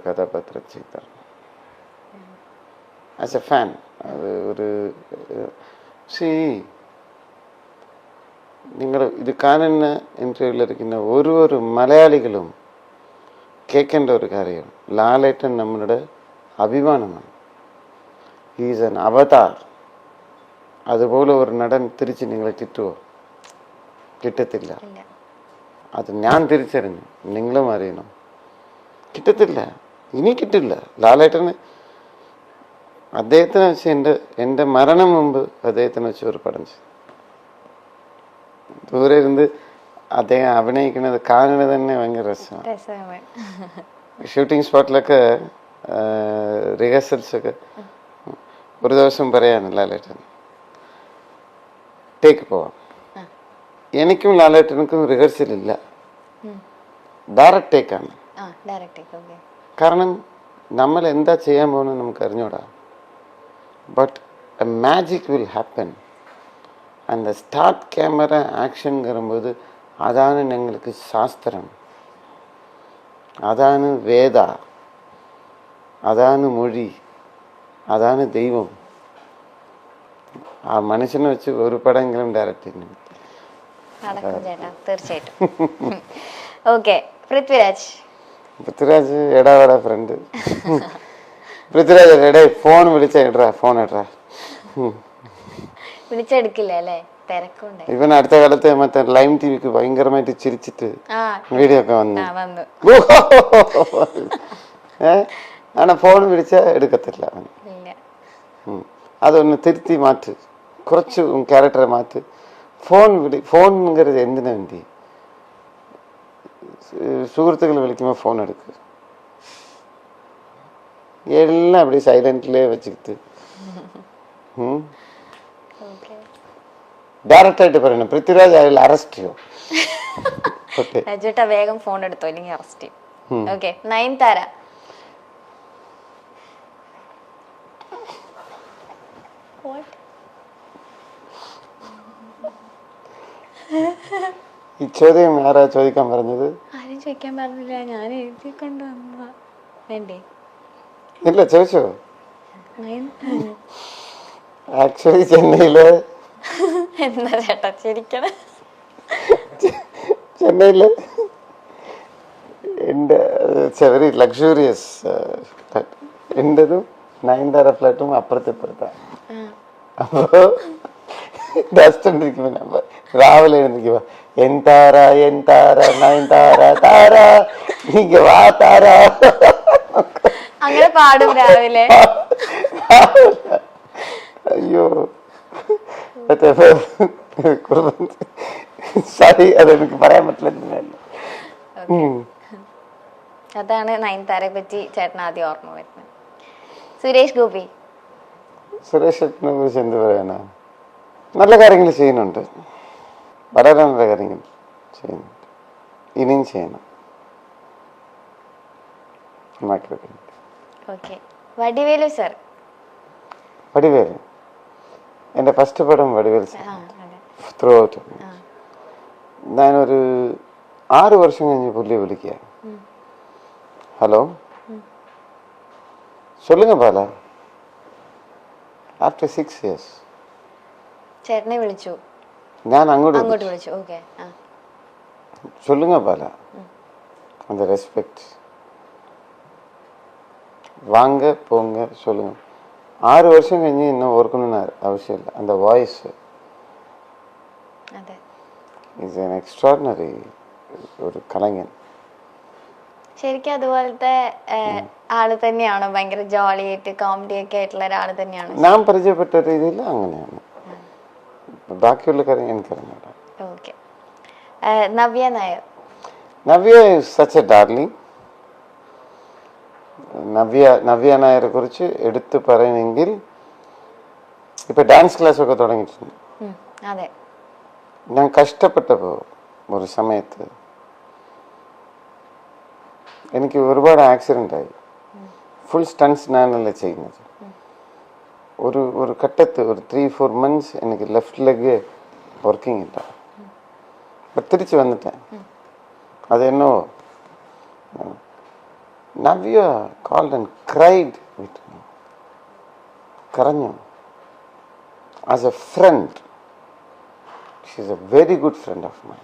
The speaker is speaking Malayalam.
കഥാപാത്രം ചെയ്തത് ആസ് എ ഫാൻ. അത് ഒരു നിങ്ങൾ ഇത് കാണുന്ന ഇൻ്റർവ്യൂവിലിരിക്കുന്ന ഓരോ മലയാളികളും കേൾക്കേണ്ട ഒരു കാര്യം, ലാലേട്ടൻ നമ്മളുടെ അഭിമാനമാണ്. ഹീസ് ആൻ അവതാർ. അതുപോലെ ഒരു നടൻ തിരിച്ച് നിങ്ങളെ കിട്ടുമോ? കിട്ടത്തില്ല. അത് ഞാൻ തിരിച്ചറിഞ്ഞു, നിങ്ങളും അറിയണം. കിട്ടത്തില്ല, ഇനി കിട്ടില്ല. ലാലേട്ടന് അദ്ദേഹത്തിനെ വെച്ച് എൻ്റെ മരണം മുമ്പ് അദ്ദേഹത്തിനെ വെച്ച് ഒരു പടം ചെയ്തു. ദൂരെ ഇരുന്ന് അദ്ദേഹം അഭിനയിക്കുന്നത് കാണുന്നത് തന്നെ ഭയങ്കര രസമാണ്. ഷൂട്ടിംഗ് സ്പോട്ടിലൊക്കെ റിഹേഴ്സൽസൊക്കെ ഒരു ദിവസം പറയാണ് ലാലേട്ടൻ ടേക്ക് പോവാം. എനിക്കും ലാലേട്ടനുക്കും റിഹേഴ്സൽ ഇല്ല, ഡയറക്റ്റ് ടേക്കാണ്. കാരണം നമ്മൾ എന്താ ചെയ്യാൻ പോകുന്നത് നമുക്ക് അറിഞ്ഞൂടാ. But A magic will happen. அந்த ஸ்டார்ட் கேமரா ஆக்ஷனுங்கிறபோது அதான எங்களுக்கு சாஸ்திரம், அதான வேதா, അതാണ് മൊഴി, അതാണ് ദൈവം. ആ മനുഷ്യനെ വെച്ച് ഒരു പടമെങ്കിലും ഡയറക്റ്റ് ചെയ്യുന്നു. തീർച്ചയായിട്ടും. ഓക്കെ, പൃഥ്വിരാജ് എടാ ഫ്രണ്ട്. പൃഥ്വിരാജ് എടേ ഫോൺ വിളിച്ച ഇടറാ, ഫോൺ ഇടറാ. വിളിച്ചെടുക്കില്ല അല്ലേ? തിരക്കുണ്ട്. ഇവൻ അടുത്ത കാലത്ത് മറ്റേ ലൈം ടിവിക്ക് ഭയങ്കരമായിട്ട് ചിരിച്ചിട്ട് വീഡിയോ ഒക്കെ വന്നു. ആണ ഫോൺ വിളിച്ച എടുക്കത്തില്ല. അതൊന്ന് തിരുത്തി മാറ്റ്, കുറച്ച് ക്യാരക്ടറെ മാറ്റ്. ഫോൺங்கிறது എന്തിനു വേണ്ടി? സുഹൃത്തുക്കൾ വിളിക്കുമ്പോൾ ഫോൺ എടുക്കുക, എല്ലാം அப்படி സൈലന്റിലേ വെച്ചിട്ട് ഡയറക്റ്റ് ആയിട്ട് പറയണം, പൃഥ്വിരാജ് അയാൾ അറസ്റ്റ് ചെയ്യും. വേഗം ഫോൺ എടുത്തോ, ഇല്ലെങ്കിൽ അറസ്റ്റ് ചെയ്യും. ഓക്കെ, നയൻതാര. ഈ ചോദ്യം ആരാ ചോദിക്കാൻ പറഞ്ഞത്? ആരും ചോദിക്കാൻ പറഞ്ഞില്ല, ഞാൻ എഴുതി കൊണ്ടുവന്ന. വേണ്ടേ? ഇല്ല, ചോദിച്ചോ? ആക്ച്വലി ചെന്നൈയില് എന്താ ചേട്ടാ ചിരിക്കണേ? ചെന്നൈയില് എൻ്റെ വെരി ലക്ഷറിയസ് എൻ്റെതും നയൻതാര ഫ്ലാറ്റും അപ്പുറത്താണ്. അപ്പോ ഡസ്റ്റുണ്ടിരിക്കുമ്പോ രാവിലെ എഴുന്നിരിക്കുമ്പോ എന്താര നയൻതാര താര നീങ്ക വാ താര അങ്ങനെ പാടും രാവിലെ. അയ്യോ, സോറി, അതെനിക്ക് പറയാൻ പറ്റില്ല. അതാണ് നയൻതാരയെ പറ്റി ചേട്ടൻ ആദ്യം ഓർമ്മ വരുന്നത്. സുരേഷ് ഗോപി. സുരേഷ് ചേട്ടനെ കുറിച്ച് എന്ത് പറയാനാ? നല്ല കാര്യങ്ങൾ ചെയ്യുന്നുണ്ട്, വളരെ നല്ല കാര്യങ്ങൾ ചെയ്യുന്നുണ്ട്, ഇനിയും ചെയ്യണം. വടിവേലു സർ. വടിവേലു എൻ്റെ ഫസ്റ്റ് പടം വടിവേലു സർ. ത്രൂ ഔട്ട് ഞാനൊരു 6 വർഷം കഴിഞ്ഞ് പുള്ളിയെ വിളിക്കുക. ഹലോ, சொல்லுங்க பாலா. ആഫ്റ്റർ 6 years ചേട്ടനെ വിളിച്ചു, ഞാൻ അങ്ങോട്ട് വിളിച്ചു. ഓക്കെ, சொல்லுங்க பாலா. அந்த ரெஸ்பெக்ட், വാങ്ങ പോങ്ങ சொல்லுங்க. 6 വർഷം കഴിഞ്ഞ് എന്നെ ഓർക്കണമെന്ന് ആവശ്യമില്ല. அந்த വായ്സ് ഈസ് ആൻ എക്സ്ട്രാordinary ഒരു കലങ്ങൻ. ശരിക്കും അതുപോലത്തെ ആള് തന്നെയാണോ? ഭയങ്കര ജോളി ആയിട്ട് കോമഡി ഒക്കെ ആയിട്ടുള്ള ഒരാള് തന്നെയാണോ? ഞാൻ പരിചയപ്പെട്ട രീതിയിൽ അങ്ങനെയാണ്. ബാക്കിയുള്ള കാര്യം എനിക്കറിഞ്ഞൂടാ. Okay, Navya Nair. Navya is such A darling. Navya നായരെ കുറിച്ച് എടുത്തു പറയണമെങ്കിൽ ഇപ്പൊ ഡാൻസ് ക്ലാസ് ഒക്കെ തുടങ്ങിയിട്ടുണ്ട്. അതെ, ഞാൻ കഷ്ടപ്പെട്ടപ്പോ ഒരു സമയത്ത് എനിക്ക് ഒരുപാട് ആക്സിഡന്റ് ആയി. ഫുൾ സ്റ്റൺസ് ഞാനല്ല ചെയ്യുന്നത്. ഒരു ഘട്ടത്ത് ഒരു 3-4 months എനിക്ക് ലെഫ്റ്റ് ലെഗ് വർക്കിംഗ് ഇല്ല. തിരിച്ചു വന്നിട്ടേ അതെന്നോ Navya called and cried with me. Karanyu. As a friend. She's a very good friend of mine.